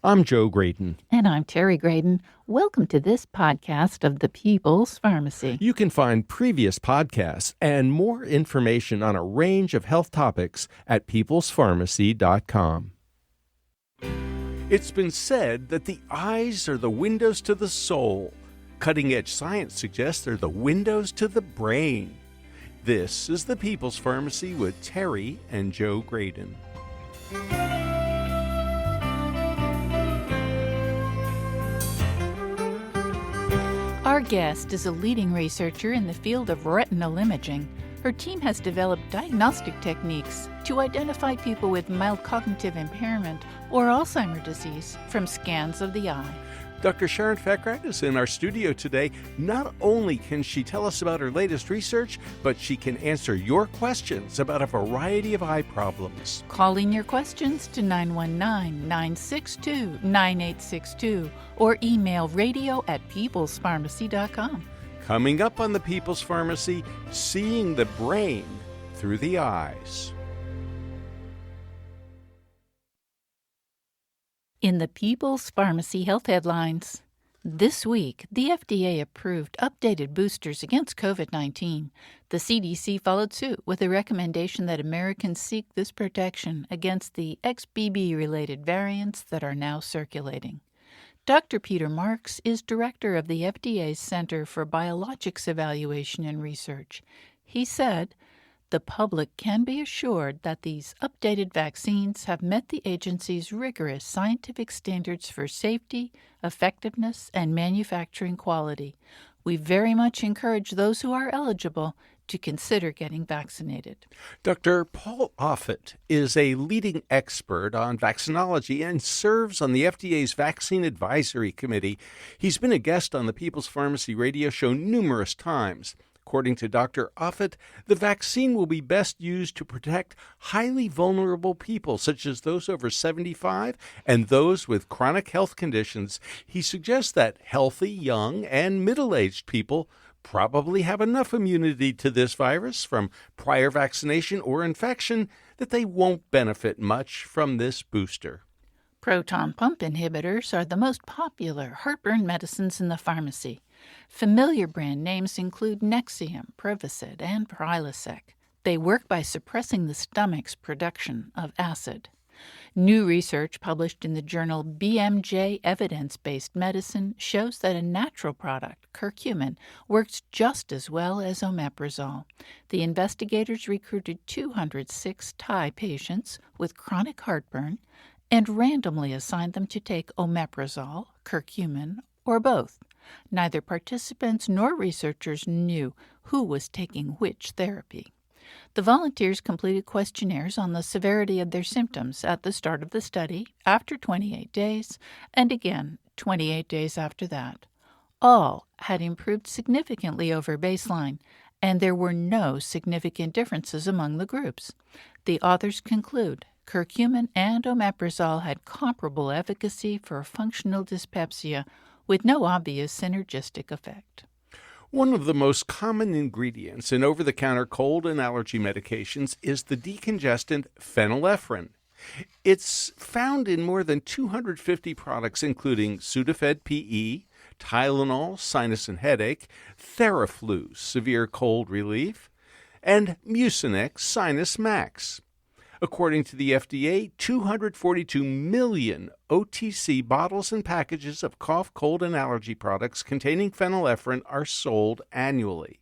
I'm Joe Graydon. And I'm Terry Graydon. Welcome to this podcast of the People's Pharmacy. You can find previous podcasts and more information on a range of health topics at peoplespharmacy.com. It's been said that the eyes are the windows to the soul. Cutting-edge science suggests they're the windows to the brain. This is the People's Pharmacy with Terry and Joe Graydon. Our guest is a leading researcher in the field of retinal imaging. Her team has developed diagnostic techniques to identify people with mild cognitive impairment or Alzheimer's disease from scans of the eye. Dr. Sharon Fakrad is in our studio today. Not only can she tell us about her latest research, but she can answer your questions about a variety of eye problems. Call in your questions to 919-962-9862 or email radio@peoplespharmacy.com. Coming up on the People's Pharmacy, seeing the brain through the eyes. In the People's Pharmacy Health Headlines, this week, the FDA approved updated boosters against COVID-19. The CDC followed suit with a recommendation that Americans seek this protection against the XBB-related variants that are now circulating. Dr. Peter Marks is director of the FDA's Center for Biologics Evaluation and Research. He said, "The public can be assured that these updated vaccines have met the agency's rigorous scientific standards for safety, effectiveness, and manufacturing quality. We very much encourage those who are eligible to consider getting vaccinated." Dr. Paul Offit is a leading expert on vaccinology and serves on the FDA's Vaccine Advisory Committee. He's been a guest on the People's Pharmacy radio show numerous times. According to Dr. Offit, the vaccine will be best used to protect highly vulnerable people, such as those over 75 and those with chronic health conditions. He suggests that healthy, young, and middle-aged people probably have enough immunity to this virus from prior vaccination or infection that they won't benefit much from this booster. Proton pump inhibitors are the most popular heartburn medicines in the pharmacy. Familiar brand names include Nexium, Prevacid, and Prilosec. They work by suppressing the stomach's production of acid. New research published in the journal BMJ Evidence-Based Medicine shows that a natural product, curcumin, works just as well as omeprazole. The investigators recruited 206 Thai patients with chronic heartburn and randomly assigned them to take omeprazole, curcumin, or both. Neither participants nor researchers knew who was taking which therapy. The volunteers completed questionnaires on the severity of their symptoms at the start of the study, after 28 days, and again 28 days after that. All had improved significantly over baseline, and there were no significant differences among the groups. The authors conclude curcumin and omeprazole had comparable efficacy for functional dyspepsia, with no obvious synergistic effect. One of the most common ingredients in over-the-counter cold and allergy medications is the decongestant phenylephrine. It's found in more than 250 products, including Sudafed PE, Tylenol, sinus and headache, Theraflu, severe cold relief, and Mucinex, Sinus Max. According to the FDA, 242 million OTC bottles and packages of cough, cold, and allergy products containing phenylephrine are sold annually.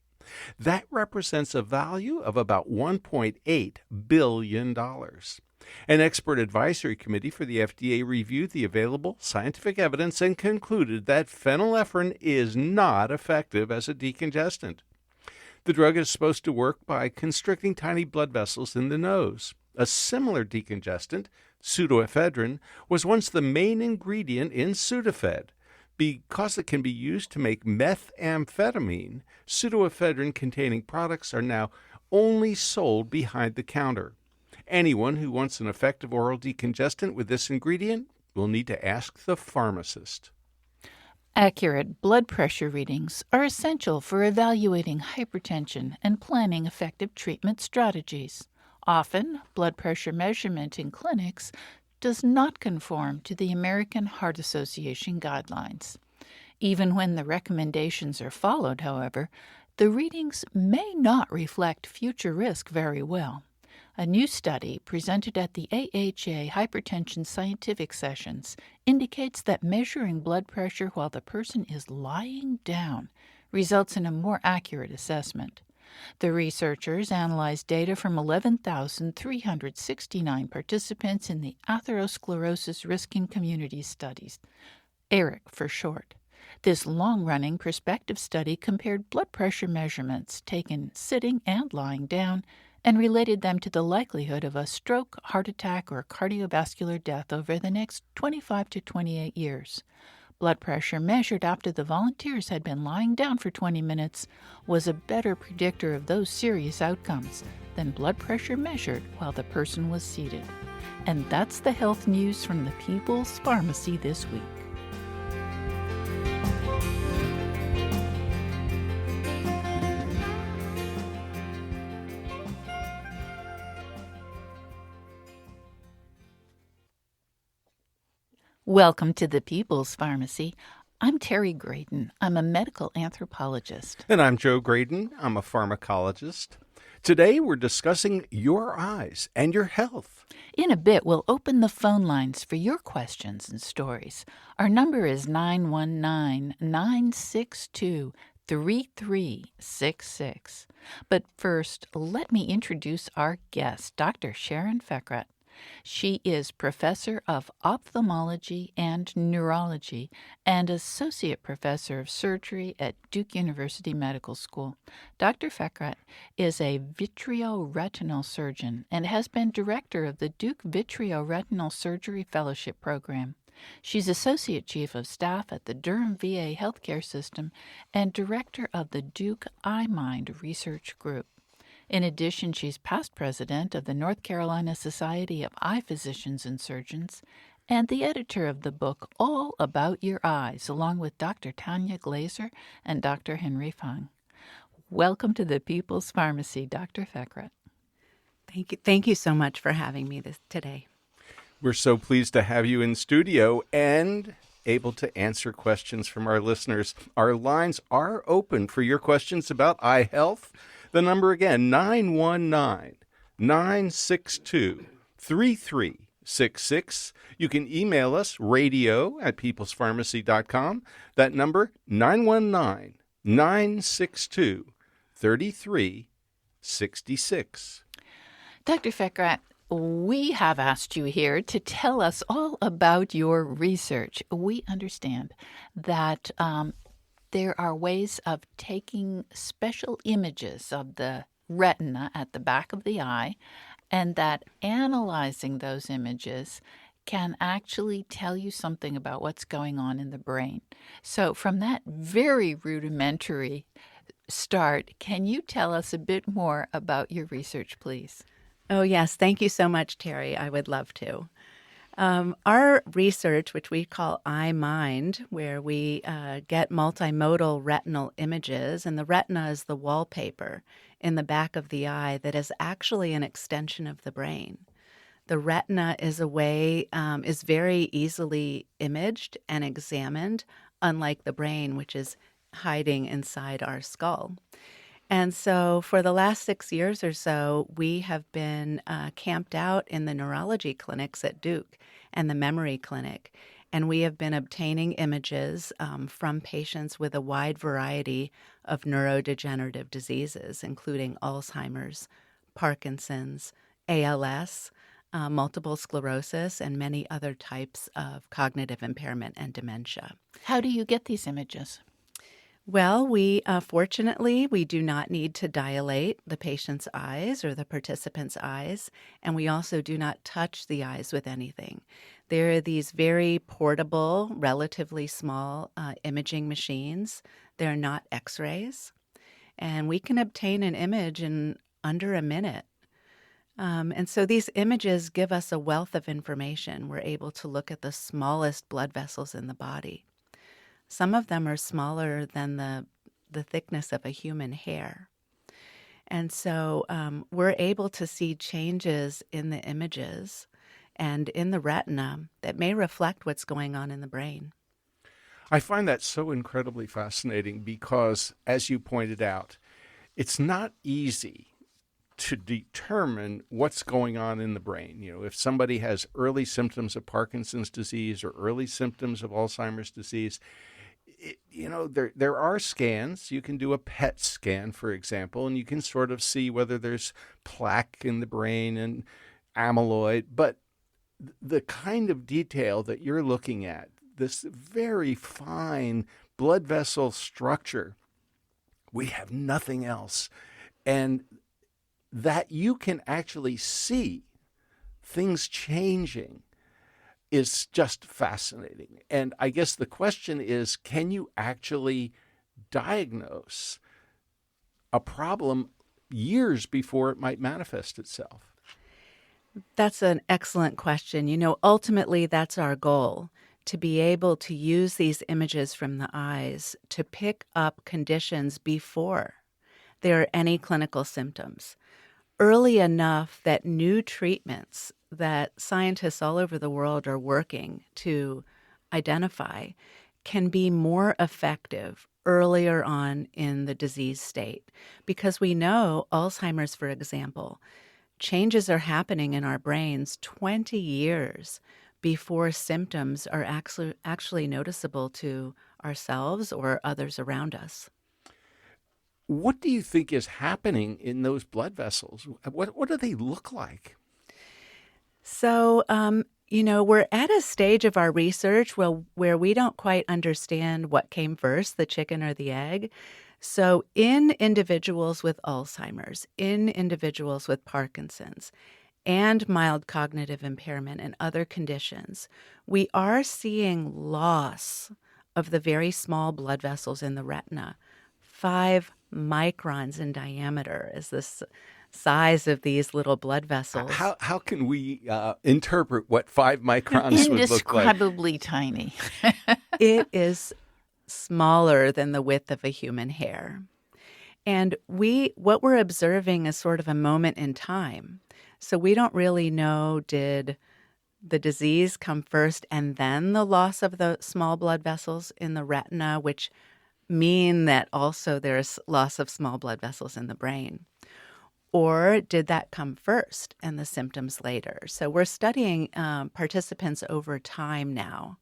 That represents a value of about $1.8 billion. An expert advisory committee for the FDA reviewed the available scientific evidence and concluded that phenylephrine is not effective as a decongestant. The drug is supposed to work by constricting tiny blood vessels in the nose. A similar decongestant, pseudoephedrine, was once the main ingredient in Sudafed. Because it can be used to make methamphetamine, pseudoephedrine-containing products are now only sold behind the counter. Anyone who wants an effective oral decongestant with this ingredient will need to ask the pharmacist. Accurate blood pressure readings are essential for evaluating hypertension and planning effective treatment strategies. Often, blood pressure measurement in clinics does not conform to the American Heart Association guidelines. Even when the recommendations are followed, however, the readings may not reflect future risk very well. A new study presented at the AHA Hypertension Scientific Sessions indicates that measuring blood pressure while the person is lying down results in a more accurate assessment. The researchers analyzed data from 11,369 participants in the Atherosclerosis Risking Community Studies, ARIC for short. This long-running prospective study compared blood pressure measurements taken sitting and lying down and related them to the likelihood of a stroke, heart attack, or cardiovascular death over the next 25 to 28 years. Blood pressure measured after the volunteers had been lying down for 20 minutes was a better predictor of those serious outcomes than blood pressure measured while the person was seated. And that's the health news from the People's Pharmacy this week. Welcome to the People's Pharmacy. I'm Terry Graydon. I'm a medical anthropologist. And I'm Joe Graydon. I'm a pharmacologist. Today we're discussing your eyes and your health. In a bit, we'll open the phone lines for your questions and stories. Our number is 919-962-3366. But first, let me introduce our guest, Dr. Sharon Fekrat. She is professor of ophthalmology and neurology and associate professor of surgery at Duke University Medical School. Dr. Fekrat is a vitreoretinal surgeon and has been director of the Duke Vitreoretinal Surgery Fellowship Program. She's associate chief of staff at the Durham VA Healthcare System and director of the Duke iMind Research Group. In addition, she's past president of the North Carolina Society of Eye Physicians and Surgeons and the editor of the book All About Your Eyes, along with Dr. Tanya Glazer and Dr. Henry Fung. Welcome to the People's Pharmacy, Dr. Fekrat. Thank you. Thank you so much for having me today. We're so pleased to have you in studio and able to answer questions from our listeners. Our lines are open for your questions about eye health. The number again, 919-962-3366. You can email us, radio@peoplespharmacy.com. That number, 919-962-3366. Dr. Fekrat, we have asked you here to tell us all about your research. We understand that there are ways of taking special images of the retina at the back of the eye, and that analyzing those images can actually tell you something about what's going on in the brain. So from that very rudimentary start, can you tell us a bit more about your research, please? Oh, yes. Thank you so much, Terry. I would love to. Our research, which we call iMind, where we get multimodal retinal images, and the retina is the wallpaper in the back of the eye that is actually an extension of the brain. The retina is very easily imaged and examined, unlike the brain, which is hiding inside our skull. And so for the last 6 years or so, we have been camped out in the neurology clinics at Duke and the memory clinic. And we have been obtaining images from patients with a wide variety of neurodegenerative diseases, including Alzheimer's, Parkinson's, ALS, multiple sclerosis, and many other types of cognitive impairment and dementia. How do you get these images? Well, fortunately, we do not need to dilate the patient's eyes or the participant's eyes, and we also do not touch the eyes with anything. There are these very portable, relatively small imaging machines. They're not X-rays, and we can obtain an image in under a minute. And so these images give us a wealth of information. We're able to look at the smallest blood vessels in the body. Some of them are smaller than the thickness of a human hair. And so we're able to see changes in the images and in the retina that may reflect what's going on in the brain. I find that so incredibly fascinating because, as you pointed out, it's not easy to determine what's going on in the brain. If somebody has early symptoms of Parkinson's disease or early symptoms of Alzheimer's disease, there are scans. You can do a PET scan, for example, and you can sort of see whether there's plaque in the brain and amyloid. But the kind of detail that you're looking at, this very fine blood vessel structure, we have nothing else. And that you can actually see things changing is just fascinating. And I guess the question is, can you actually diagnose a problem years before it might manifest itself? That's an excellent question. Ultimately, that's our goal, to be able to use these images from the eyes to pick up conditions before there are any clinical symptoms, early enough that new treatments that scientists all over the world are working to identify can be more effective earlier on in the disease state. Because we know Alzheimer's, for example, changes are happening in our brains 20 years before symptoms are actually noticeable to ourselves or others around us. What do you think is happening in those blood vessels? What do they look like? So, we're at a stage of our research where we don't quite understand what came first, the chicken or the egg. So in individuals with Alzheimer's, in individuals with Parkinson's, and mild cognitive impairment and other conditions, we are seeing loss of the very small blood vessels in the retina. 5 microns in diameter is the size of these little blood vessels. How can we interpret what 5 microns would look like? Indescribably tiny. It is smaller than the width of a human hair. And what we're observing is sort of a moment in time. So we don't really know, did the disease come first and then the loss of the small blood vessels in the retina, which mean that also there's loss of small blood vessels in the brain? Or did that come first and the symptoms later? So we're studying participants over time now.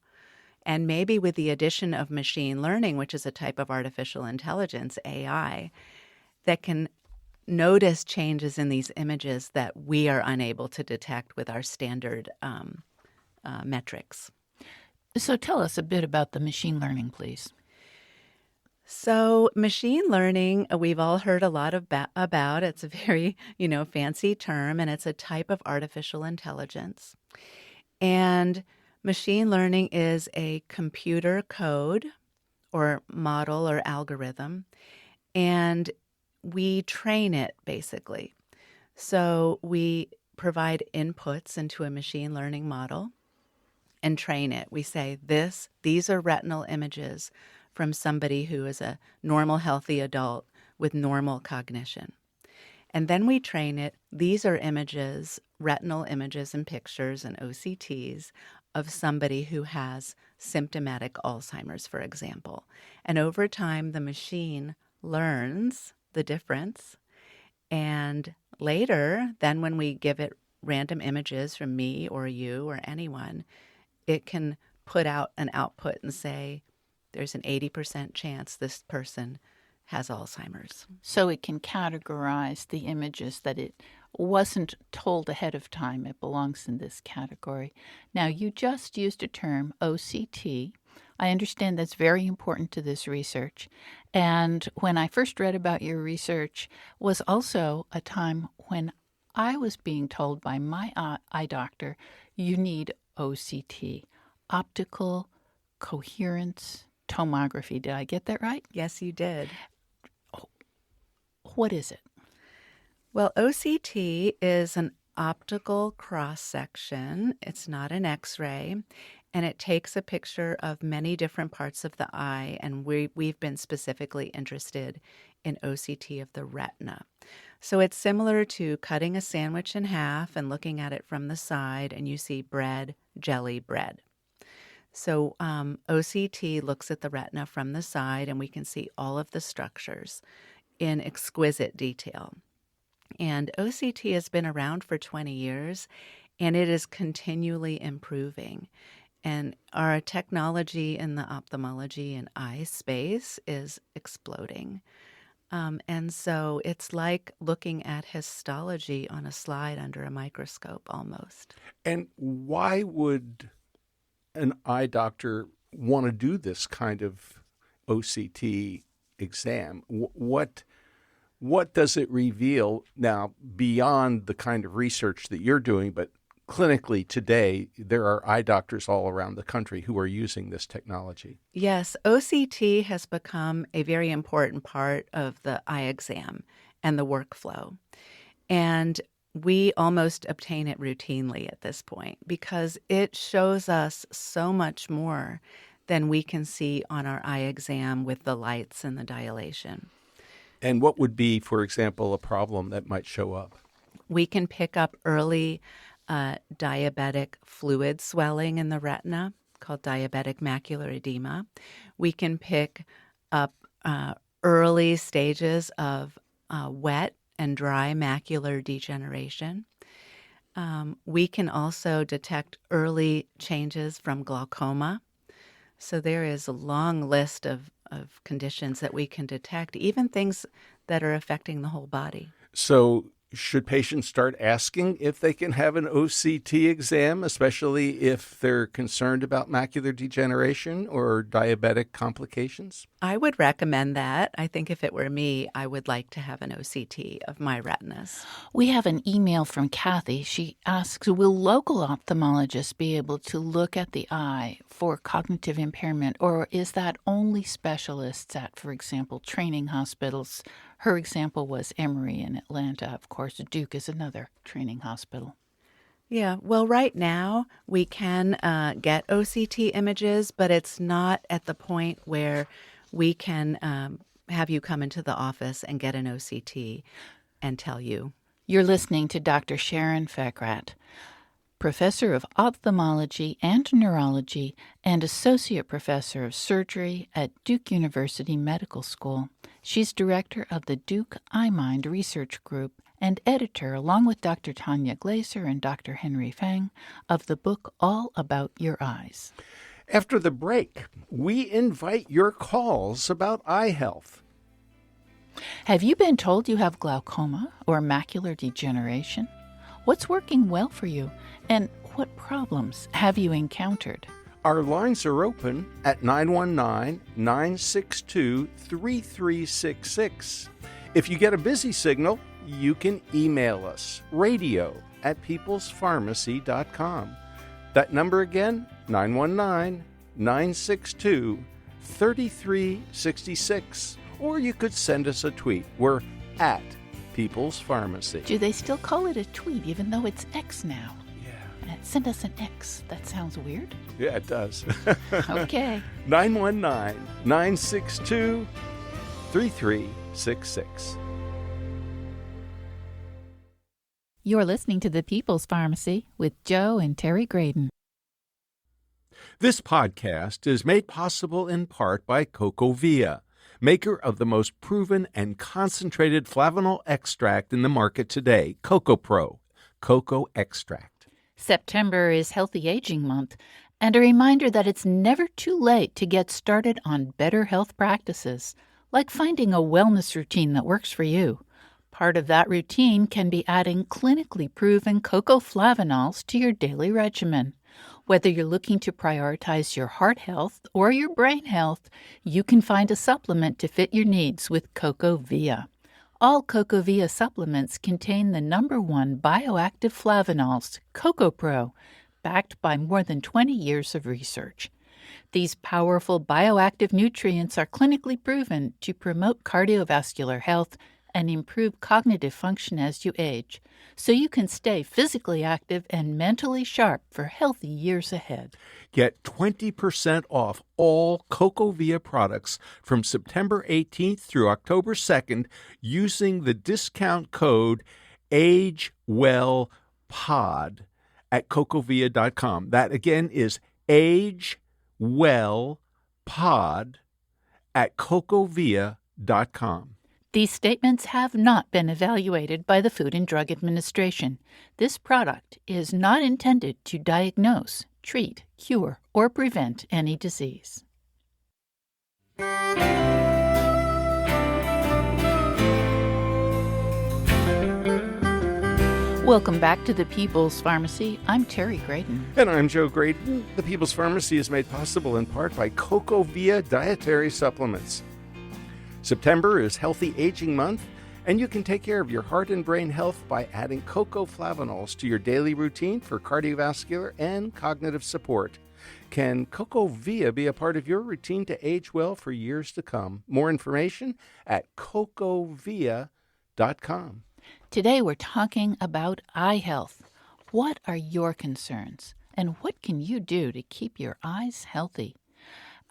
And maybe with the addition of machine learning, which is a type of artificial intelligence, AI, that can notice changes in these images that we are unable to detect with our standard metrics. So tell us a bit about the machine learning, please. So machine learning, we've all heard a lot about. It's a very, fancy term, and it's a type of artificial intelligence. And machine learning is a computer code or model or algorithm, and we train it basically. So we provide inputs into a machine learning model and train it. We say, these are retinal images from somebody who is a normal, healthy adult with normal cognition. And then we train it. These are images, retinal images and pictures and OCTs of somebody who has symptomatic Alzheimer's, for example. And over time, the machine learns the difference. And later, then when we give it random images from me or you or anyone, it can put out an output and say, there's an 80% chance this person has Alzheimer's. So it can categorize the images that it wasn't told ahead of time. It belongs in this category. Now, you just used a term, OCT. I understand that's very important to this research. And when I first read about your research was also a time when I was being told by my eye doctor, you need OCT, optical coherence tomography. Did I get that right? Yes, you did. What is it? Well, OCT is an optical cross-section. It's not an X-ray, and it takes a picture of many different parts of the eye, and we've been specifically interested in OCT of the retina. So it's similar to cutting a sandwich in half and looking at it from the side, and you see bread, jelly, bread. So OCT looks at the retina from the side, and we can see all of the structures in exquisite detail. And OCT has been around for 20 years, and it is continually improving. And our technology in the ophthalmology and eye space is exploding. And so it's like looking at histology on a slide under a microscope almost. And why would an eye doctor want to do this kind of OCT exam? What does it reveal now beyond the kind of research that you're doing, but clinically today, there are eye doctors all around the country who are using this technology? Yes, OCT has become a very important part of the eye exam and the workflow. And we almost obtain it routinely at this point because it shows us so much more than we can see on our eye exam with the lights and the dilation. And what would be, for example, a problem that might show up? We can pick up early diabetic fluid swelling in the retina called diabetic macular edema. We can pick up early stages of wet and dry macular degeneration. We can also detect early changes from glaucoma. So there is a long list of conditions that we can detect, even things that are affecting the whole body. So should patients start asking if they can have an OCT exam, especially if they're concerned about macular degeneration or diabetic complications? I would recommend that. I think if it were me, I would like to have an OCT of my retinas. We have an email from Kathy. She asks, will local ophthalmologists be able to look at the eye for cognitive impairment, or is that only specialists at, for example, training hospitals? Her example was Emory in Atlanta. Of course, Duke is another training hospital. Yeah, well, right now we can get OCT images, but it's not at the point where we can have you come into the office and get an OCT and tell you. You're listening to Dr. Sharon Fekrat, Professor of Ophthalmology and Neurology and Associate Professor of Surgery at Duke University Medical School. She's director of the Duke iMind Research Group and editor, along with Dr. Tanya Glaser and Dr. Henry Fang, of the book All About Your Eyes. After the break, we invite your calls about eye health. Have you been told you have glaucoma or macular degeneration? What's working well for you, and what problems have you encountered? Our lines are open at 919-962-3366. If you get a busy signal, you can email us, radio@peoplespharmacy.com. That number again, 919-962-3366. Or you could send us a tweet. We're at People's Pharmacy. Do they still call it a tweet, even though it's X now? Yeah. Send us an X. That sounds weird. Yeah, it does. Okay. 919-962-3366. You're listening to The People's Pharmacy with Joe and Terry Graydon. This podcast is made possible in part by CocoVia, maker of the most proven and concentrated flavanol extract in the market today, CocoPro, cocoa extract. September is Healthy Aging Month, and a reminder that it's never too late to get started on better health practices, like finding a wellness routine that works for you. Part of that routine can be adding clinically proven cocoa flavanols to your daily regimen. Whether you're looking to prioritize your heart health or your brain health, you can find a supplement to fit your needs with CocoVia. All CocoVia supplements contain the #1 bioactive flavanols, CocoPro, backed by more than 20 years of research. These powerful bioactive nutrients are clinically proven to promote cardiovascular health, and improve cognitive function as you age, so you can stay physically active and mentally sharp for healthy years ahead. Get 20% off all CocoVia products from September 18th through October 2nd using the discount code AgeWellPod at cocovia.com. That again is AgeWellPod at cocovia.com. These statements have not been evaluated by the Food and Drug Administration. This product is not intended to diagnose, treat, cure, or prevent any disease. Welcome back to the People's Pharmacy. I'm Terry Graydon. And I'm Joe Graydon. The People's Pharmacy is made possible in part by CocoVia Dietary Supplements. September is Healthy Aging Month, and you can take care of your heart and brain health by adding cocoflavanols to your daily routine for cardiovascular and cognitive support. Can CocoVia be a part of your routine to age well for years to come? More information at cocovia.com. Today we're talking about eye health. What are your concerns, and what can you do to keep your eyes healthy?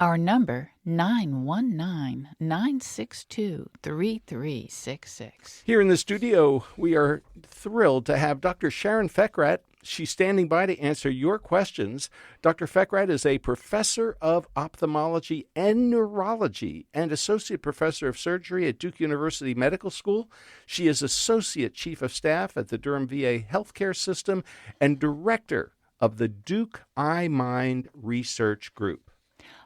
Our number, 919-962-3366. Here in the studio, we are thrilled to have Dr. Sharon Fekrat. She's standing by to answer your questions. Dr. Fekrat is a professor of ophthalmology and neurology and associate professor of surgery at Duke University Medical School. She is associate chief of staff at the Durham VA Healthcare System and director of the Duke Eye Mind Research Group.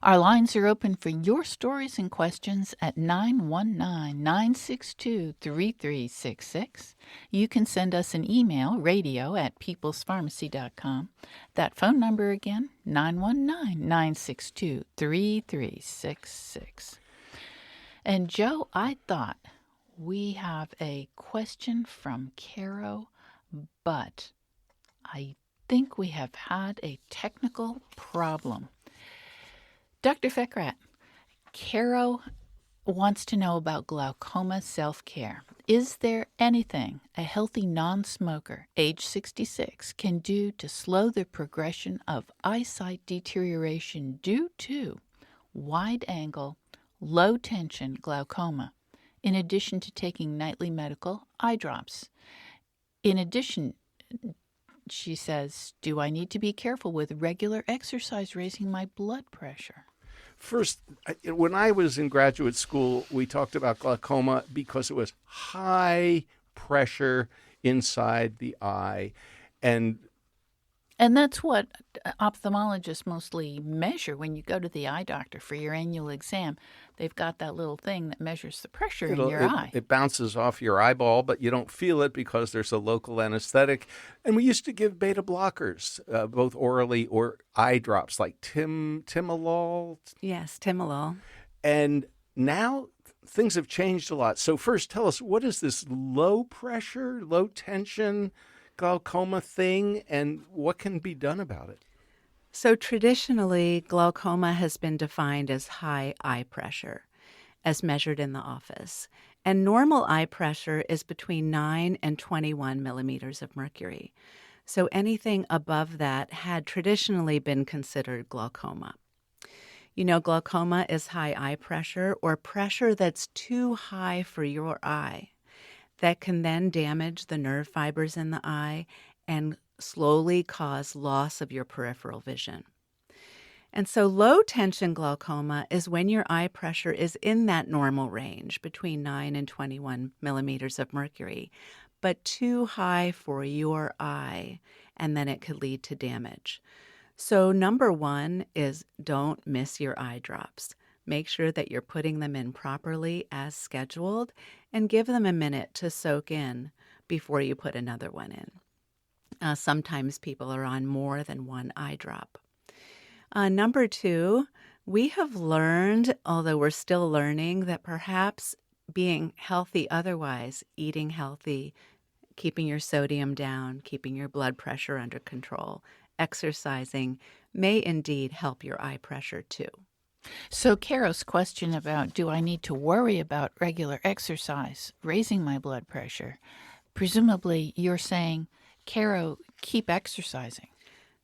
Our lines are open for your stories and questions at 919-962-3366. You can send us an email, radio@peoplespharmacy.com. That phone number again, 919-962-3366. And Joe, I thought we have a question from Caro, but I think we have had a technical problem. Dr. Fekrat, Caro wants to know about glaucoma self-care. Is there anything a healthy non-smoker, age 66, can do to slow the progression of eyesight deterioration due to wide-angle, low-tension glaucoma, in addition to taking nightly medical eye drops? In addition, she says, do I need to be careful with regular exercise raising my blood pressure? First, when I was in graduate school, we talked about glaucoma because it was high pressure inside the eye. And that's what ophthalmologists mostly measure when you go to the eye doctor for your annual exam. They've got that little thing that measures the pressure in your eye. It bounces off your eyeball, but you don't feel it because there's a local anesthetic. And we used to give beta blockers, both orally or eye drops, like Timolol. Yes, Timolol. And now things have changed a lot. So first, tell us, what is this low pressure, low tension glaucoma thing, and what can be done about it? So traditionally, glaucoma has been defined as high eye pressure, as measured in the office. And normal eye pressure is between 9 and 21 millimeters of mercury. So anything above that had traditionally been considered glaucoma. You know, glaucoma is high eye pressure or pressure that's too high for your eye, that can then damage the nerve fibers in the eye and slowly cause loss of your peripheral vision. And so low tension glaucoma is when your eye pressure is in that normal range between 9 and 21 millimeters of mercury, but too high for your eye, and then it could lead to damage. So number one is don't miss your eye drops. Make sure that you're putting them in properly as scheduled and give them a minute to soak in before you put another one in. Sometimes people are on more than one eye drop. Number two, we have learned, although we're still learning, that perhaps being healthy otherwise, eating healthy, keeping your sodium down, keeping your blood pressure under control, exercising may indeed help your eye pressure too. So, Caro's question about do I need to worry about regular exercise raising my blood pressure? Presumably, you're saying, Caro, keep exercising.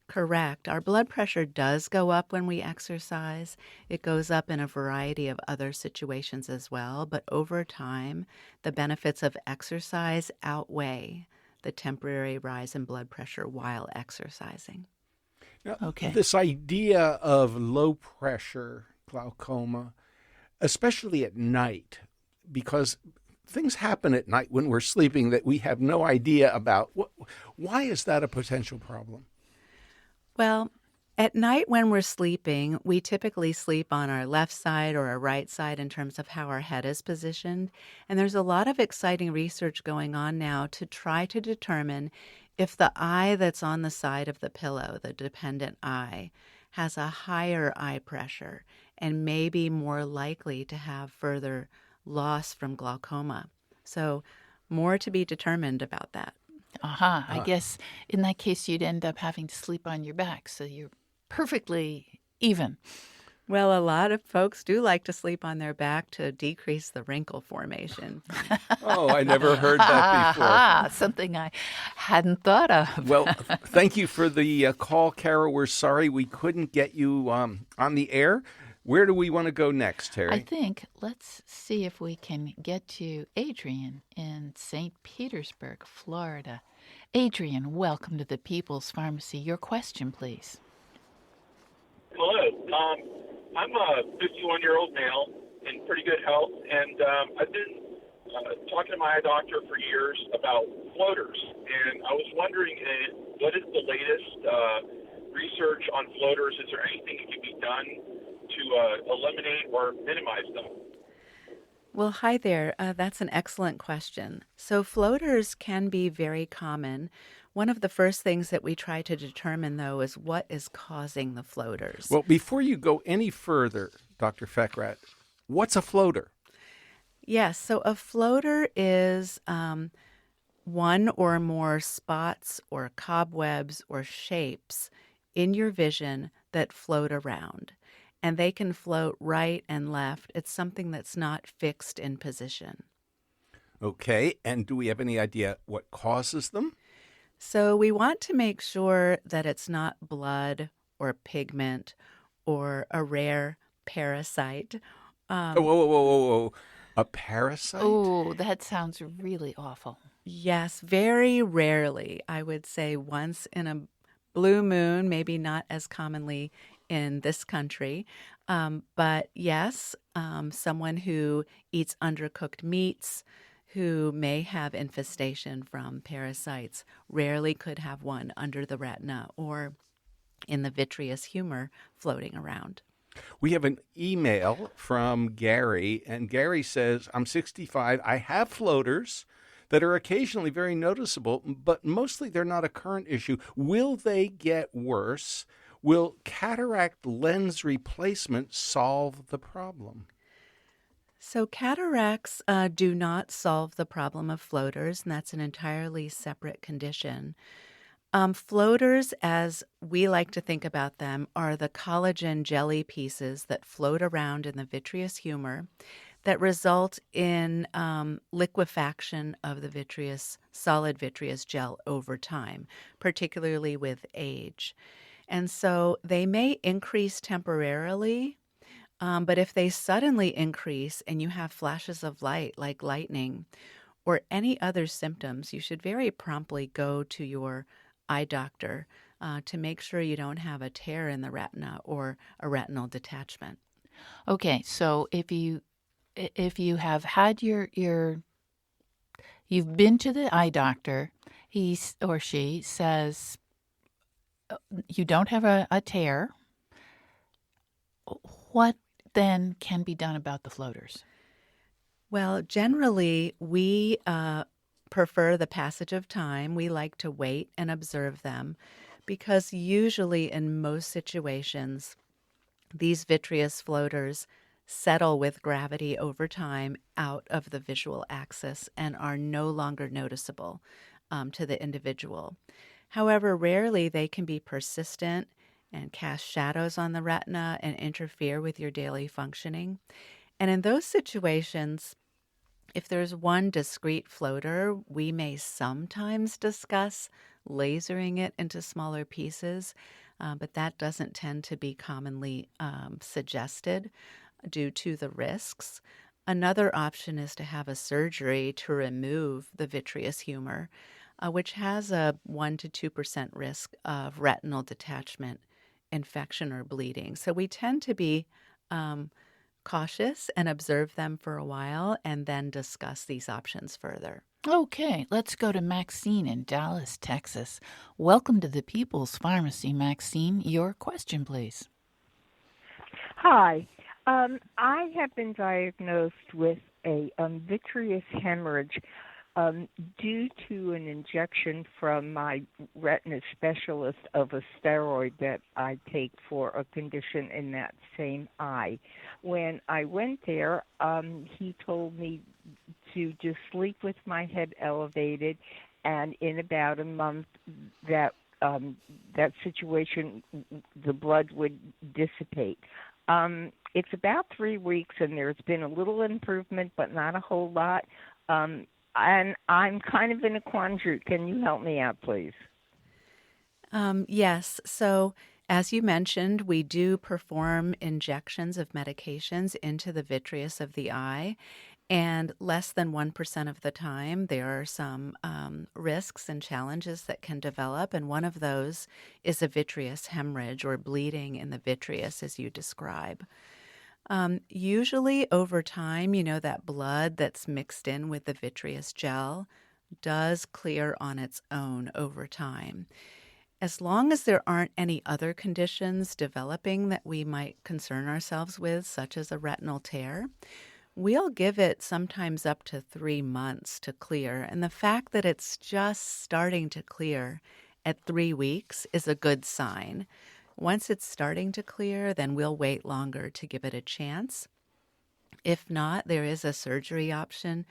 Correct. Our blood pressure does go up when we exercise. It goes up in a variety of other situations as well, but over time, the benefits of exercise outweigh the temporary rise in blood pressure while exercising. Now, Okay. this idea of low pressure glaucoma, especially at night, because things happen at night when we're sleeping that we have no idea about. Why is that a potential problem? Well, at night when we're sleeping, we typically sleep on our left side or our right side in terms of how our head is positioned. And there's a lot of exciting research going on now to try to determine if the eye that's on the side of the pillow, the dependent eye, has a higher eye pressure and may be more likely to have further loss from glaucoma. So, more to be determined about that. Aha. I guess in that case, you'd end up having to sleep on your back. So you're perfectly even. Well, a lot of folks do like to sleep on their back to decrease the wrinkle formation. Oh, I never heard that before. Aha. Something I hadn't thought of. Well, thank you for the call, Carol. We're sorry we couldn't get you on the air. Where do we want to go next, Terry? I think let's see if we can get to Adrian in St. Petersburg, Florida. Adrian, welcome to the People's Pharmacy. Your question, please. Hello. I'm a 51-year-old male in pretty good health, and I've been talking to my eye doctor for years about floaters. And I was wondering, what is the latest research on floaters? Is there anything that can be done to eliminate or minimize them? Well, hi there. That's an excellent question. So, floaters can be very common. One of the first things that we try to determine, though, is what is causing the floaters. Well, before you go any further, Dr. Feckrat, what's a floater? Yes, so a floater is one or more spots or cobwebs or shapes in your vision that float around. And they can float right and left. It's something that's not fixed in position. Okay, and do we have any idea what causes them? So we want to make sure that it's not blood or pigment or a rare parasite. Whoa, whoa, whoa, whoa, whoa. A parasite? Oh, that sounds really awful. Yes, very rarely. I would say once in a blue moon, maybe not as commonly in this country. But yes, someone who eats undercooked meats, who may have infestation from parasites, rarely could have one under the retina or in the vitreous humor floating around. We have an email from Gary, and Gary says, I'm 65. I have floaters that are occasionally very noticeable, but mostly they're not a current issue. Will they get worse? Will cataract lens replacement solve the problem? So cataracts do not solve the problem of floaters, and that's an entirely separate condition. Floaters, as we like to think about them, are the collagen jelly pieces that float around in the vitreous humor that result in liquefaction of the solid vitreous gel over time, particularly with age. And so they may increase temporarily, but if they suddenly increase and you have flashes of light like lightning or any other symptoms, you should very promptly go to your eye doctor to make sure you don't have a tear in the retina or a retinal detachment. Okay, so if you have had you've been to the eye doctor, he or she says you don't have a tear, what then can be done about the floaters? Well, generally, we prefer the passage of time. We like to wait and observe them because usually in most situations, these vitreous floaters settle with gravity over time out of the visual axis and are no longer noticeable to the individual. However, rarely they can be persistent and cast shadows on the retina and interfere with your daily functioning. And in those situations, if there's one discrete floater, we may sometimes discuss lasering it into smaller pieces, but that doesn't tend to be commonly suggested due to the risks. Another option is to have a surgery to remove the vitreous humor, which has a 1 to 2% risk of retinal detachment, infection, or bleeding. So we tend to be cautious and observe them for a while and then discuss these options further. Okay, let's go to Maxine in Dallas, Texas. Welcome to the People's Pharmacy, Maxine. Your question, please. Hi. I have been diagnosed with a vitreous hemorrhage due to an injection from my retina specialist of a steroid that I take for a condition in that same eye. When I went there, he told me to just sleep with my head elevated, and in about a month that situation, the blood would dissipate. It's about 3 weeks, and there's been a little improvement, but not a whole lot. And I'm kind of in a quandary. Can you help me out, please? Yes. So, as you mentioned, we do perform injections of medications into the vitreous of the eye. And less than 1% of the time, there are some risks and challenges that can develop. And one of those is a vitreous hemorrhage or bleeding in the vitreous, as you describe. Usually over time, that blood that's mixed in with the vitreous gel does clear on its own over time. As long as there aren't any other conditions developing that we might concern ourselves with, such as a retinal tear, we'll give it sometimes up to 3 months to clear. And the fact that it's just starting to clear at 3 weeks is a good sign. Once it's starting to clear, then we'll wait longer to give it a chance. If not, there is a surgery option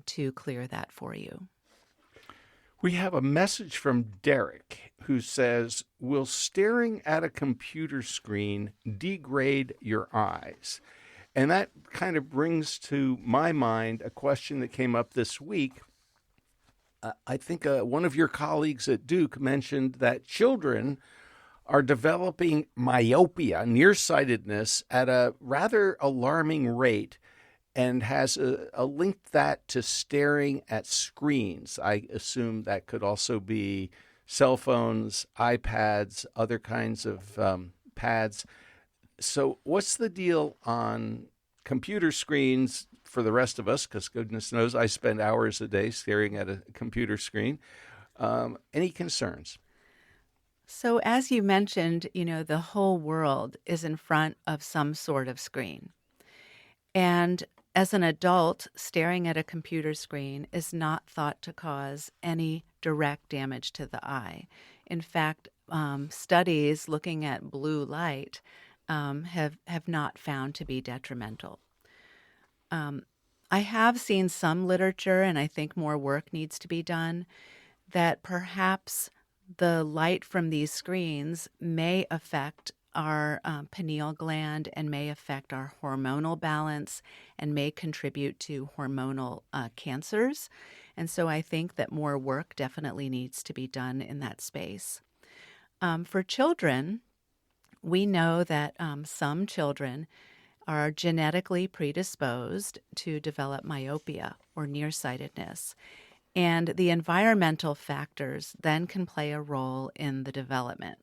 to clear that for you. We have a message from Derek who says, will staring at a computer screen degrade your eyes? And that kind of brings to my mind a question that came up this week. I think one of your colleagues at Duke mentioned that children are developing myopia, nearsightedness, at a rather alarming rate, and has linked that to staring at screens. I assume that could also be cell phones, iPads, other kinds of pads. So what's the deal on computer screens for the rest of us? Because goodness knows I spend hours a day staring at a computer screen. Any concerns? So as you mentioned, the whole world is in front of some sort of screen. And as an adult, staring at a computer screen is not thought to cause any direct damage to the eye. In fact, studies looking at blue light have not found to be detrimental. I have seen some literature, and I think more work needs to be done, that perhaps the light from these screens may affect our pineal gland and may affect our hormonal balance and may contribute to hormonal cancers. And so I think that more work definitely needs to be done in that space. For children, we know that some children are genetically predisposed to develop myopia or nearsightedness. And the environmental factors then can play a role in the development.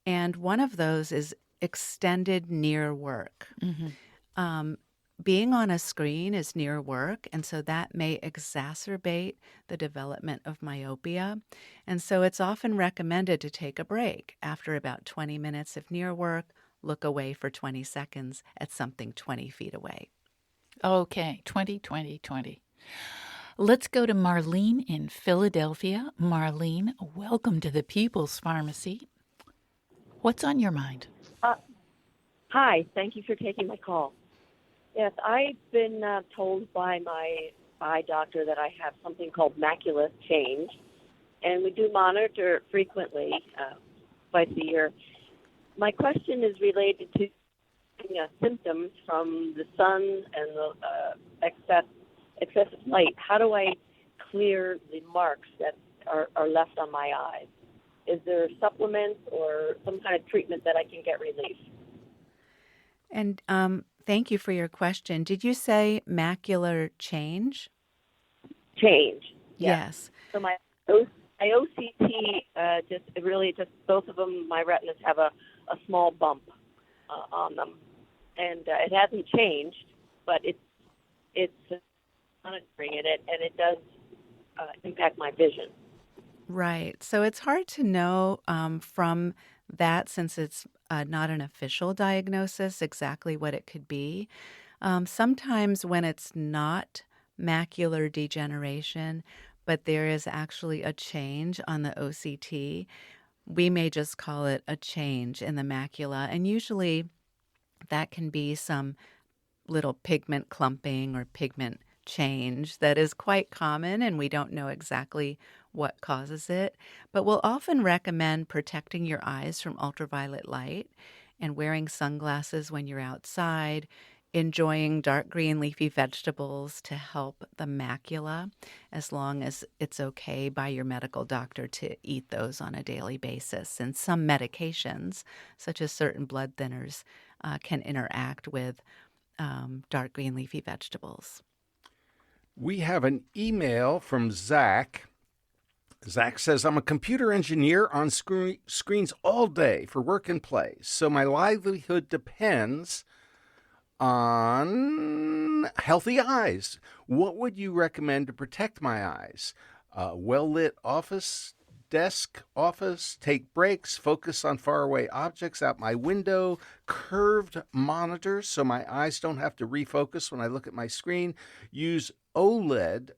And one of those is extended near work. Mm-hmm. Being on a screen is near work, and so that may exacerbate the development of myopia. And so it's often recommended to take a break after about 20 minutes of near work, look away for 20 seconds at something 20 feet away. Okay, 20. Let's go to Marlene in Philadelphia. Marlene, welcome to the People's Pharmacy. What's on your mind? Hi, thank you for taking my call. Yes, I've been told by my eye doctor that I have something called macular change, and we do monitor it frequently, twice a year. my question is related to symptoms from the sun and the excessive light. How do I clear the marks that are left on my eyes? Is there supplements or some kind of treatment that I can get relief? And thank you for your question. Did you say macular change? Change. Yes. So my OCT, just both of them, my retinas have a small bump on them, and it hasn't changed, but it's monitoring it, and it does impact my vision. Right. So it's hard to know from that, since it's not an official diagnosis, exactly what it could be. Sometimes when it's not macular degeneration, but there is actually a change on the OCT, we may just call it a change in the macula. And usually that can be some little pigment clumping or pigment change that is quite common, and we don't know exactly what causes it. But we'll often recommend protecting your eyes from ultraviolet light and wearing sunglasses when you're outside, enjoying dark green leafy vegetables to help the macula, as long as it's okay by your medical doctor to eat those on a daily basis. And some medications, such as certain blood thinners, can interact with dark green leafy vegetables. We have an email from Zach. Zach says, I'm a computer engineer on screens all day for work and play, so my livelihood depends on healthy eyes. What would you recommend to protect my eyes? Well-lit desk office, take breaks, focus on faraway objects out my window, curved monitors so my eyes don't have to refocus when I look at my screen, use OLED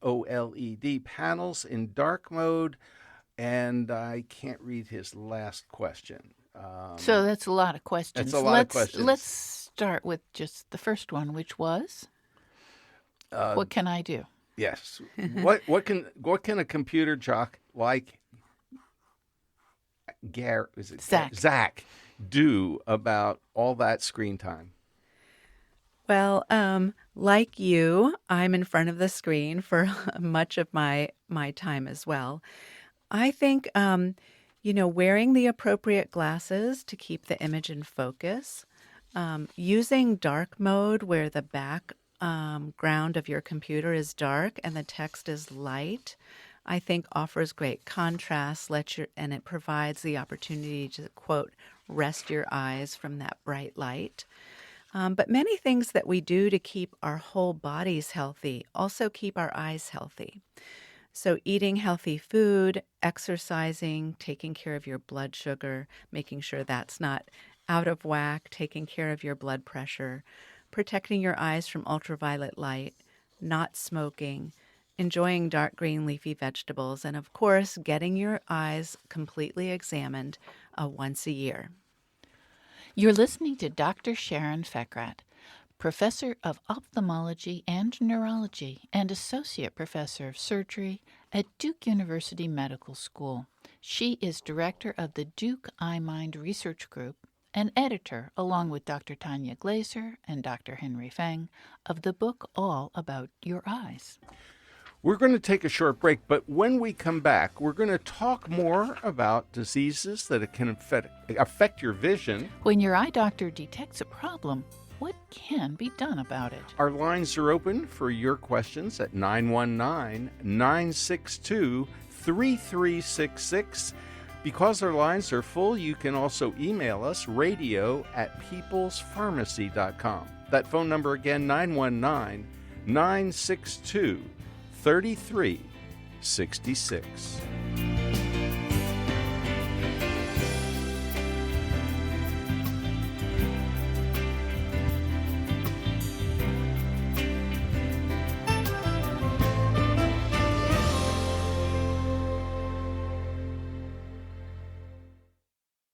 panels in dark mode, and I can't read his last question. So that's a lot of questions. That's a lot of questions. Let's start with just the first one, which was, what can I do? Yes. What can a computer jock like Zach do about all that screen time? Well, like you, I'm in front of the screen for much of my time as well. I think, wearing the appropriate glasses to keep the image in focus, using dark mode where the background of your computer is dark and the text is light, I think offers great contrast, and it provides the opportunity to, quote, rest your eyes from that bright light. But many things that we do to keep our whole bodies healthy also keep our eyes healthy. So eating healthy food, exercising, taking care of your blood sugar, making sure that's not out of whack, taking care of your blood pressure, protecting your eyes from ultraviolet light, not smoking, enjoying dark green leafy vegetables, and of course, getting your eyes completely examined once a year. You're listening to Dr. Sharon Fekrat, Professor of Ophthalmology and Neurology and Associate Professor of Surgery at Duke University Medical School. She is Director of the Duke iMind Research Group and editor, along with Dr. Tanya Glaser and Dr. Henry Feng, of the book All About Your Eyes. We're going to take a short break, but when we come back, we're going to talk more about diseases that can affect your vision. When your eye doctor detects a problem, what can be done about it? Our lines are open for your questions at 919-962-3366. Because our lines are full, you can also email us, radio@peoplespharmacy.com. That phone number again, 919-962-3366.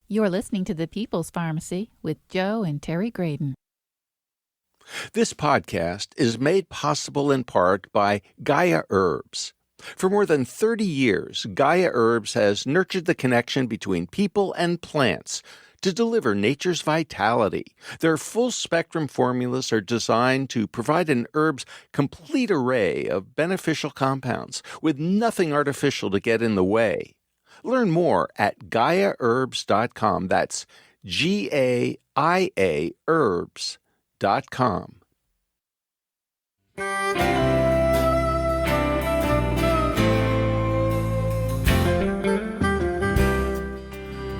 You're listening to The People's Pharmacy with Joe and Terry Graydon. This podcast is made possible in part by Gaia Herbs. For more than 30 years, Gaia Herbs has nurtured the connection between people and plants to deliver nature's vitality. Their full-spectrum formulas are designed to provide an herb's complete array of beneficial compounds with nothing artificial to get in the way. Learn more at GaiaHerbs.com. That's GAIA herbs.com.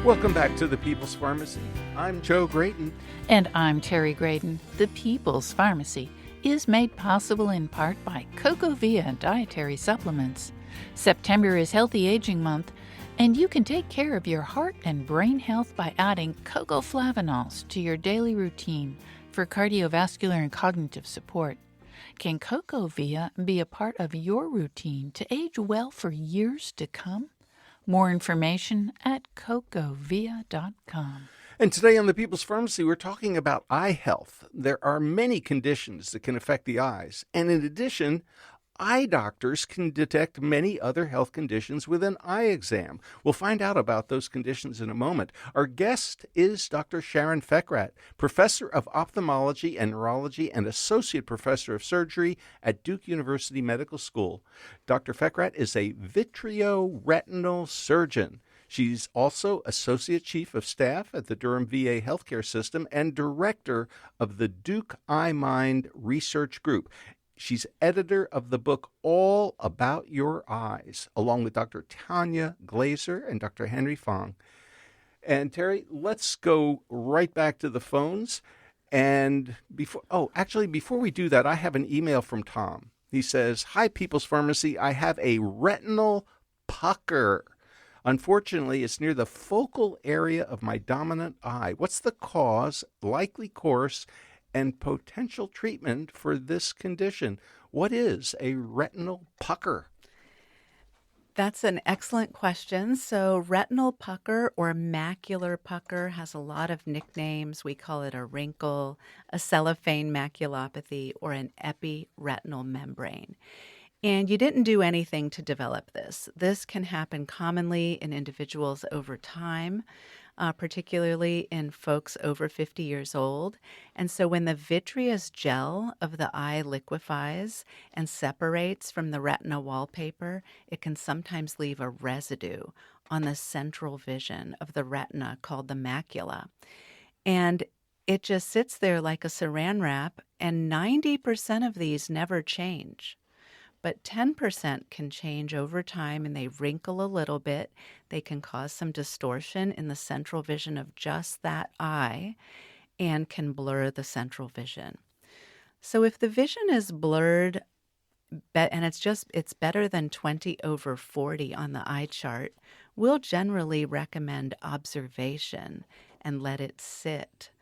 Welcome back to the People's Pharmacy. I'm Joe Grayton. And I'm Terry Graydon. The People's Pharmacy is made possible in part by CocoVia dietary supplements. September is Healthy Aging Month, and you can take care of your heart and brain health by adding cocoflavanols to your daily routine for cardiovascular and cognitive support. Can CocoVia be a part of your routine to age well for years to come? More information at cocovia.com. And today on the People's Pharmacy, we're talking about eye health. There are many conditions that can affect the eyes. And in addition, eye doctors can detect many other health conditions with an eye exam. We'll find out about those conditions in a moment. Our guest is Dr. Sharon Fekrat, professor of ophthalmology and neurology and associate professor of surgery at Duke University Medical School. Dr. Fekrat is a vitreoretinal surgeon. She's also Associate Chief of Staff at the Durham VA Healthcare System and Director of the Duke iMind Research Group. She's editor of the book All About Your Eyes, along with Dr. Tanya Glazer and Dr. Henry Fong. And Terry, let's go right back to the phones. And before we do that, I have an email from Tom. He says, "Hi, People's Pharmacy. I have a retinal pucker. Unfortunately, it's near the focal area of my dominant eye. What's the cause, likely course, and potential treatment for this condition? What is a retinal pucker?" That's an excellent question. So retinal pucker or macular pucker has a lot of nicknames. We call it a wrinkle, a cellophane maculopathy, or an epiretinal membrane. And you didn't do anything to develop this. This can happen commonly in individuals over time, particularly in folks over 50 years old. And so when the vitreous gel of the eye liquefies and separates from the retina wallpaper, it can sometimes leave a residue on the central vision of the retina called the macula. And it just sits there like a saran wrap, and 90% of these never change. But 10% can change over time, and they wrinkle a little bit. They can cause some distortion in the central vision of just that eye and can blur the central vision. So if the vision is blurred, and it's better than 20/40 on the eye chart, we'll generally recommend observation and let it sit.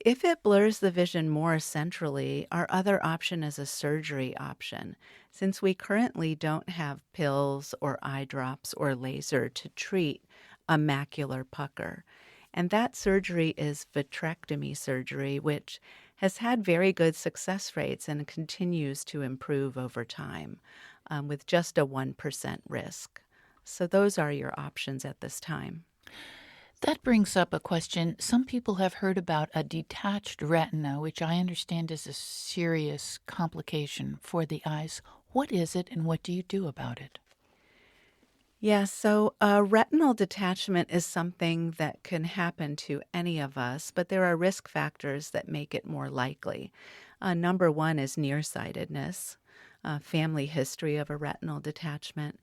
If it blurs the vision more centrally, our other option is a surgery option, since we currently don't have pills or eye drops or laser to treat a macular pucker. And that surgery is vitrectomy surgery, which has had very good success rates and continues to improve over time with just a 1% risk. So those are your options at this time. That brings up a question. Some people have heard about a detached retina, which I understand is a serious complication for the eyes. What is it, and what do you do about it? Yeah, so retinal detachment is something that can happen to any of us, but there are risk factors that make it more likely. Number one is nearsightedness, family history of a retinal detachment,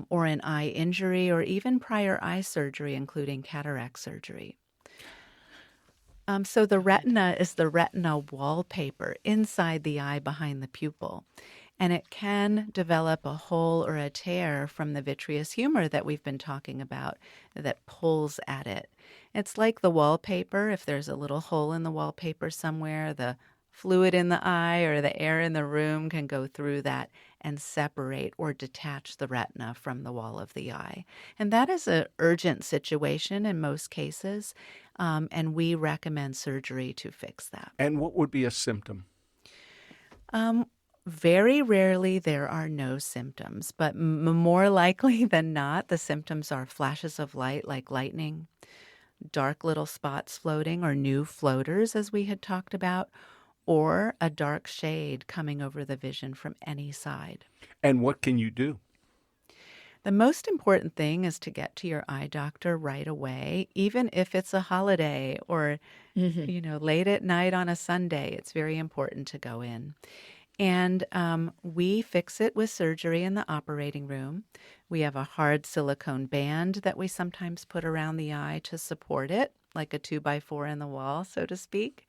or an eye injury, or even prior eye surgery, including cataract surgery. So the retina is the retina wallpaper inside the eye behind the pupil. And it can develop a hole or a tear from the vitreous humor that we've been talking about that pulls at it. It's like the wallpaper. If there's a little hole in the wallpaper somewhere, the fluid in the eye or the air in the room can go through that and separate or detach the retina from the wall of the eye. And that is an urgent situation in most cases, and we recommend surgery to fix that. And what would be a symptom? Very rarely there are no symptoms, but more likely than not, the symptoms are flashes of light like lightning, dark little spots floating or new floaters, as we had talked about, or a dark shade coming over the vision from any side. And what can you do? The most important thing is to get to your eye doctor right away, even if it's a holiday or, late at night on a Sunday. It's very important to go in. And we fix it with surgery in the operating room. We have a hard silicone band that we sometimes put around the eye to support it, like a 2x4 in the wall, so to speak,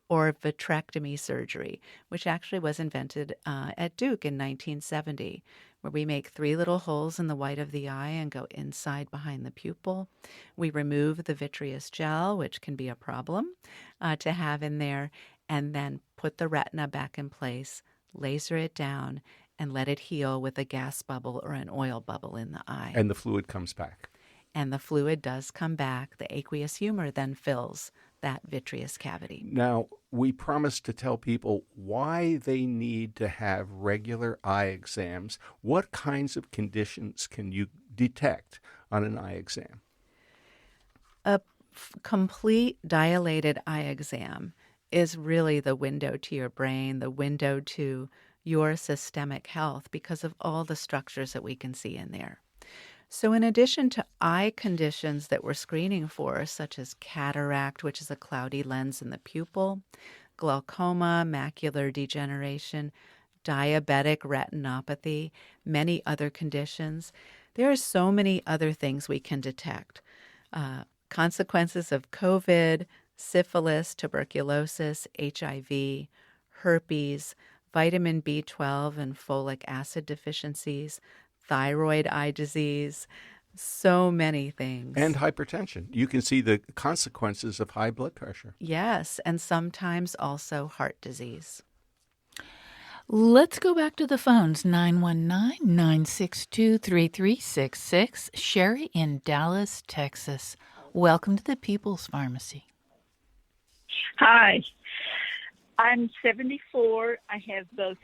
or vitrectomy surgery, which actually was invented at Duke in 1970, where we make 3 little holes in the white of the eye and go inside behind the pupil. We remove the vitreous gel, which can be a problem to have in there, and then put the retina back in place, laser it down, and let it heal with a gas bubble or an oil bubble in the eye. And the fluid comes back. And the fluid does come back. The aqueous humor then fills that vitreous cavity. Now, we promised to tell people why they need to have regular eye exams. What kinds of conditions can you detect on an eye exam? A complete dilated eye exam is really the window to your brain, the window to your systemic health because of all the structures that we can see in there. So in addition to eye conditions that we're screening for, such as cataract, which is a cloudy lens in the pupil, glaucoma, macular degeneration, diabetic retinopathy, many other conditions, there are so many other things we can detect. Consequences of COVID, syphilis, tuberculosis, HIV, herpes, vitamin B12 and folic acid deficiencies, thyroid eye disease, so many things. And hypertension. You can see the consequences of high blood pressure. Yes, and sometimes also heart disease. Let's go back to the phones. 919-962-3366. Sherry in Dallas, Texas. Welcome to the People's Pharmacy. Hi. I'm 74. I have both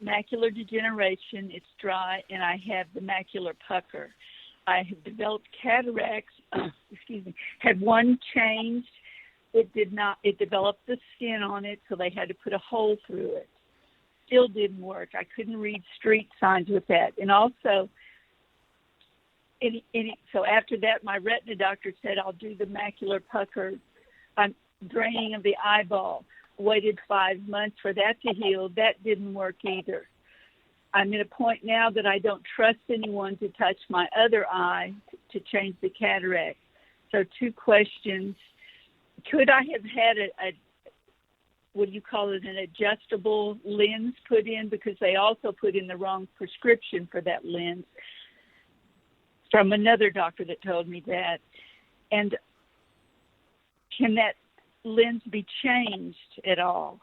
macular degeneration, it's dry, and I have the macular pucker. I have developed cataracts, had one changed. It developed the skin on it, so they had to put a hole through it. Still didn't work. I couldn't read street signs with that. And also, so after that, my retina doctor said, I'll do the macular pucker draining of the eyeball. Waited 5 months for that to heal. That didn't work either. I'm at a point now that I don't trust anyone to touch my other eye to change the cataract. So 2 questions. Could I have had what do you call it, an adjustable lens put in? Because they also put in the wrong prescription for that lens from another doctor that told me that. And can that lens be changed at all?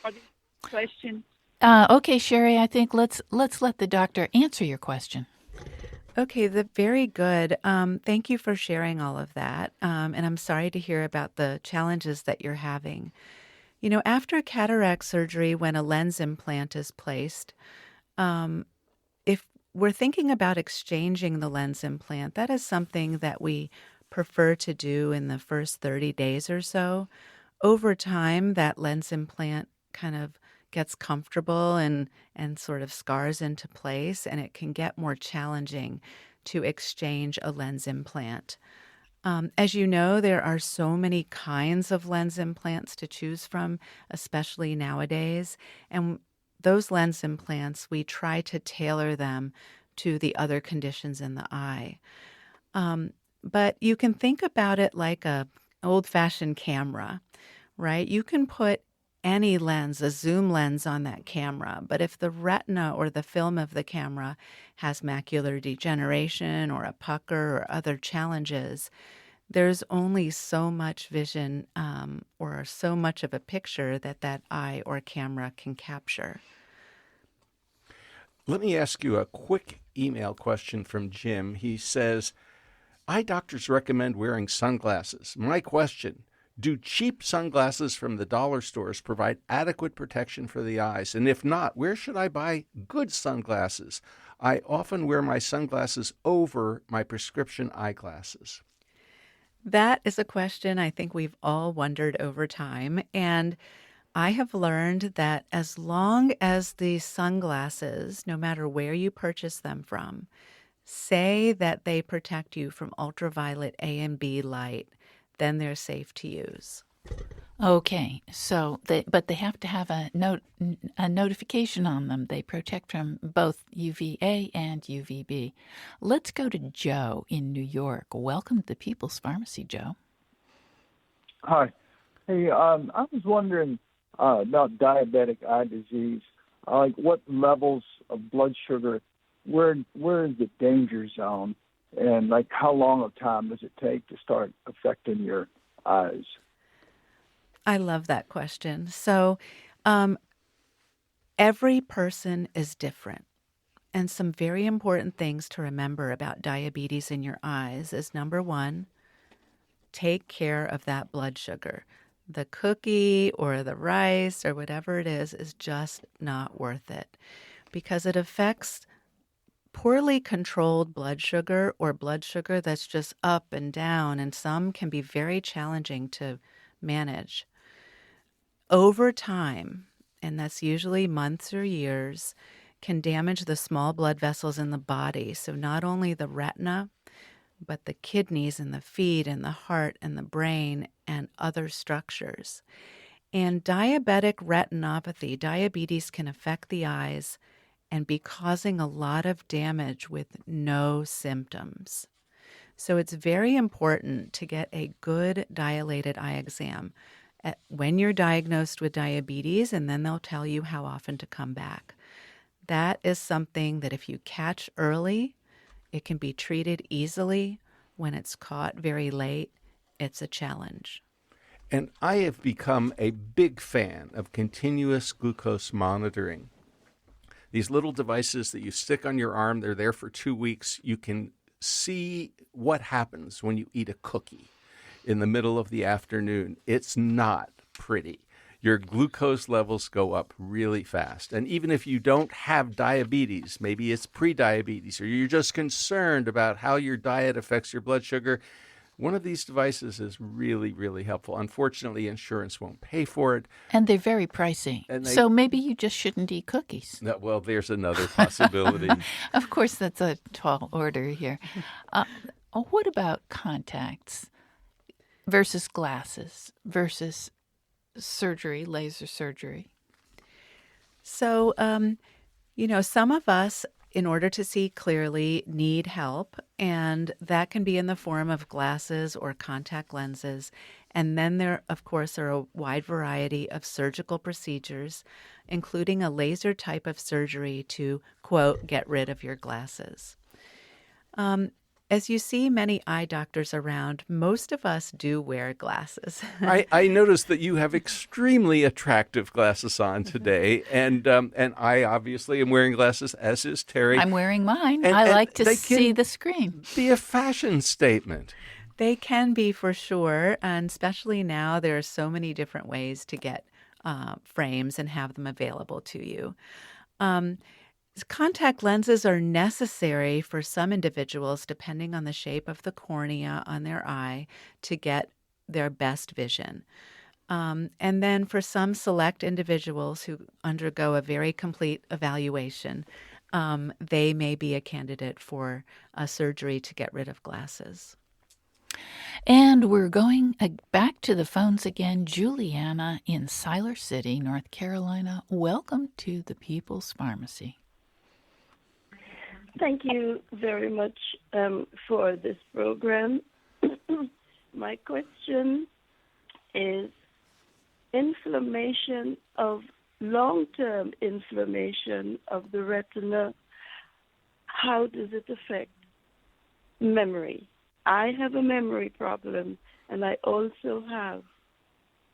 Are there questions? Okay, Sherry, I think let's let the doctor answer your question. Okay, very good. Thank you for sharing all of that. And I'm sorry to hear about the challenges that you're having. After cataract surgery, when a lens implant is placed, if we're thinking about exchanging the lens implant, that is something that we prefer to do in the first 30 days or so. Over time, that lens implant kind of gets comfortable and sort of scars into place, and it can get more challenging to exchange a lens implant. As you know, there are so many kinds of lens implants to choose from, especially nowadays, and those lens implants, we try to tailor them to the other conditions in the eye. But you can think about it like a old-fashioned camera, right? You can put any lens, a zoom lens on that camera, but if the retina or the film of the camera has macular degeneration or a pucker or other challenges, there's only so much vision or so much of a picture that eye or camera can capture. Let me ask you a quick email question from Jim. He says, eye doctors recommend wearing sunglasses. My question, Do cheap sunglasses from the dollar stores provide adequate protection for the eyes? And if not, where should I buy good sunglasses? I often wear my sunglasses over my prescription eyeglasses. That is a question I think we've all wondered over time. And I have learned that as long as the sunglasses, no matter where you purchase them from, say that they protect you from ultraviolet A and B light, then they're safe to use. Okay, but they have to have a notification on them. They protect from both UVA and UVB. Let's go to Joe in New York. Welcome to the People's Pharmacy, Joe. Hi. Hey, I was wondering about diabetic eye disease. Like what levels of blood sugar, where is the danger zone? And like how long of time does it take to start affecting your eyes? I love that question. So every person is different. And some very important things to remember about diabetes in your eyes is number one, take care of that blood sugar. The cookie or the rice or whatever it is just not worth it because it affects poorly controlled blood sugar or blood sugar that's just up and down, and some can be very challenging to manage. Over time, and that's usually months or years, can damage the small blood vessels in the body. So not only the retina, but the kidneys and the feet and the heart and the brain and other structures. And diabetic retinopathy, diabetes can affect the eyes and be causing a lot of damage with no symptoms. So it's very important to get a good dilated eye exam when you're diagnosed with diabetes, and then they'll tell you how often to come back. That is something that if you catch early, it can be treated easily. When it's caught very late, it's a challenge. And I have become a big fan of continuous glucose monitoring. These little devices that you stick on your arm, they're there for 2 weeks. You can see what happens when you eat a cookie in the middle of the afternoon. It's not pretty. Your glucose levels go up really fast. And even if you don't have diabetes, maybe it's prediabetes, or you're just concerned about how your diet affects your blood sugar, one of these devices is really, really helpful. Unfortunately, insurance won't pay for it. And they're very pricey. So maybe you just shouldn't eat cookies. No, well, there's another possibility. Of course, that's a tall order here. What about contacts versus glasses versus surgery, laser surgery? So, some of us, in order to see clearly, need help, and that can be in the form of glasses or contact lenses. And then there, of course, are a wide variety of surgical procedures, including a laser type of surgery to, quote, get rid of your glasses. As you see many eye doctors around, most of us do wear glasses. I noticed that you have extremely attractive glasses on today, and I obviously am wearing glasses, as is Terry. I'm wearing mine. And I like to they see the screen. Be a fashion statement. They can be for sure, and especially now there are so many different ways to get frames and have them available to you. Contact lenses are necessary for some individuals, depending on the shape of the cornea on their eye, to get their best vision. And then for some select individuals who undergo a very complete evaluation, they may be a candidate for a surgery to get rid of glasses. And we're going back to the phones again. Juliana in Siler City, North Carolina. Welcome to the People's Pharmacy. Thank you very much for this program. My question is long-term inflammation of the retina, how does it affect memory? I have a memory problem, and I also have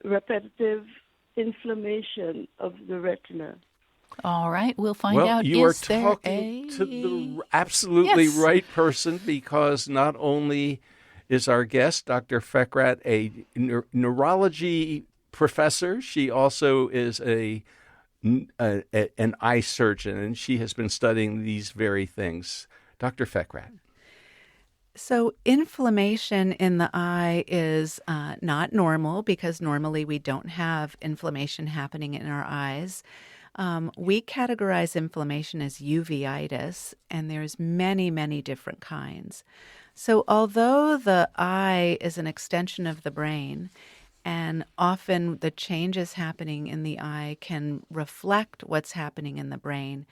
repetitive inflammation of the retina. All right, we'll find out. You are talking to the absolutely right person, because not only is our guest. Dr. Fekrat, a neurology professor. She also is an eye surgeon, and she has been studying these very things. Dr. Fekrat. So inflammation in the eye is not normal because normally we don't have inflammation happening in our eyes. We categorize inflammation as uveitis, and there's many, many different kinds. So although the eye is an extension of the brain, and often the changes happening in the eye can reflect what's happening in the brain,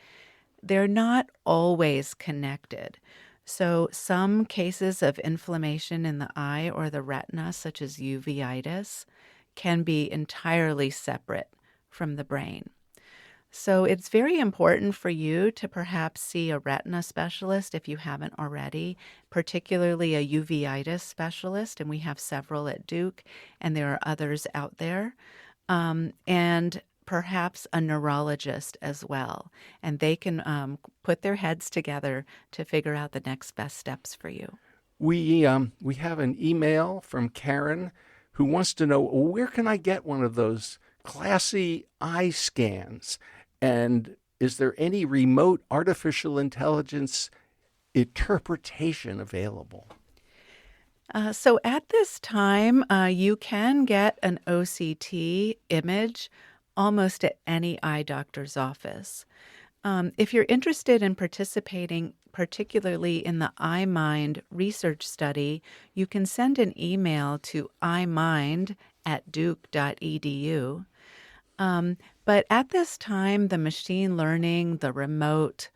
they're not always connected. So some cases of inflammation in the eye or the retina, such as uveitis, can be entirely separate from the brain. So it's very important for you to perhaps see a retina specialist if you haven't already, particularly a uveitis specialist, and we have several at Duke, and there are others out there, and perhaps a neurologist as well, and they can put their heads together to figure out the next best steps for you. We have an email from Karen who wants to know, where can I get one of those classy eye scans? And is there any remote artificial intelligence interpretation available? So at this time, you can get an OCT image almost at any eye doctor's office. If you're interested in participating, particularly in the iMind research study, you can send an email to imind@duke.edu. But at this time, the machine learning, the remote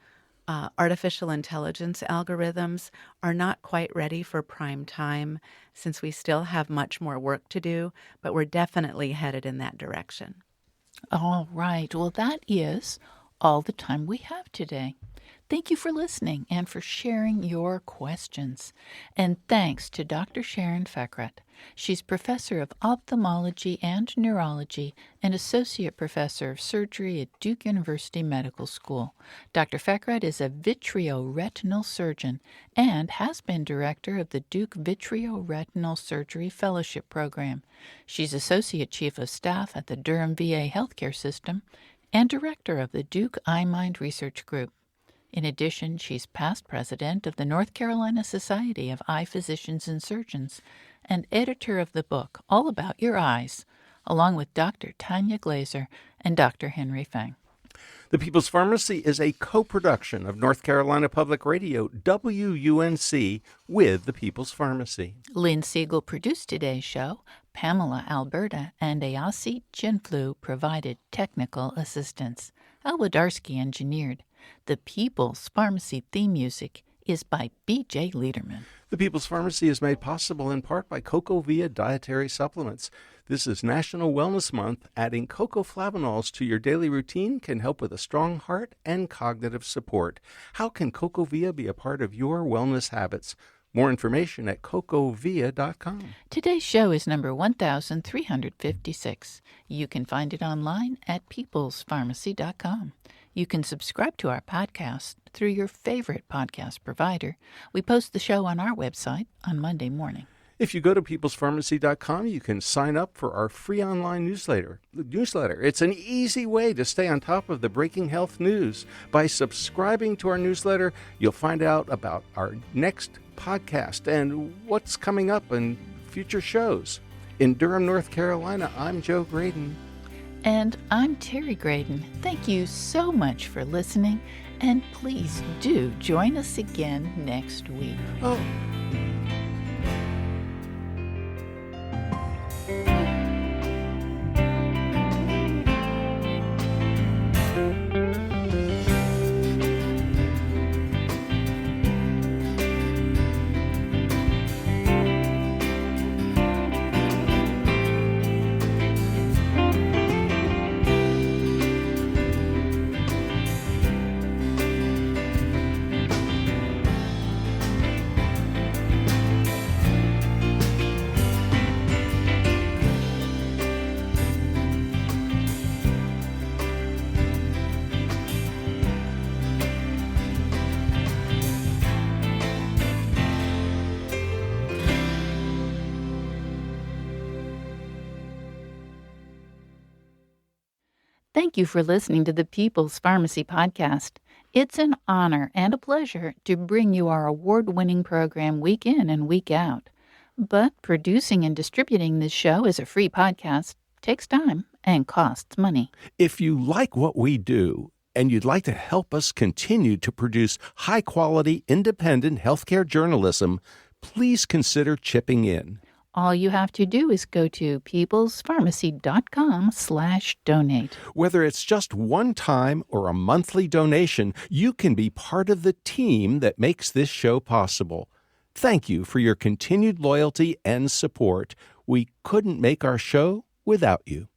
artificial intelligence algorithms are not quite ready for prime time since we still have much more work to do, but we're definitely headed in that direction. All right. Well, that is all the time we have today. Thank you for listening and for sharing your questions. And thanks to Dr. Sharon Fekrat. She's professor of ophthalmology and neurology and associate professor of surgery at Duke University Medical School. Dr. Fekrat is a vitreoretinal surgeon and has been director of the Duke Vitreoretinal Surgery Fellowship Program. She's associate chief of staff at the Durham VA Healthcare System and director of the Duke iMind Research Group. In addition, she's past president of the North Carolina Society of Eye Physicians and Surgeons and editor of the book All About Your Eyes, along with Dr. Tanya Glazer and Dr. Henry Fang. The People's Pharmacy is a co-production of North Carolina Public Radio, WUNC, with the People's Pharmacy. Lynn Siegel produced today's show. Pamela Alberta and Ayasi Chinflu provided technical assistance. Al Wadarski engineered. The People's Pharmacy theme music is by B.J. Liederman. The People's Pharmacy is made possible in part by CocoVia Dietary Supplements. This is National Wellness Month. Adding cocoflavanols to your daily routine can help with a strong heart and cognitive support. How can CocoVia be a part of your wellness habits? More information at cocovia.com. Today's show is number 1356. You can find it online at peoplespharmacy.com. You can subscribe to our podcast through your favorite podcast provider. We post the show on our website on Monday morning. If you go to peoplespharmacy.com, you can sign up for our free online newsletter. It's an easy way to stay on top of the breaking health news. By subscribing to our newsletter, you'll find out about our next podcast and what's coming up in future shows. In Durham, North Carolina, I'm Joe Graydon. And I'm Terry Graydon. Thank you so much for listening, and please do join us again next week. Oh. Thank you for listening to the People's Pharmacy Podcast. It's an honor and a pleasure to bring you our award-winning program week in and week out. But producing and distributing this show as a free podcast takes time and costs money. If you like what we do and you'd like to help us continue to produce high-quality, independent healthcare journalism, please consider chipping in. All you have to do is go to peoplespharmacy.com/donate. Whether it's just one time or a monthly donation, you can be part of the team that makes this show possible. Thank you for your continued loyalty and support. We couldn't make our show without you.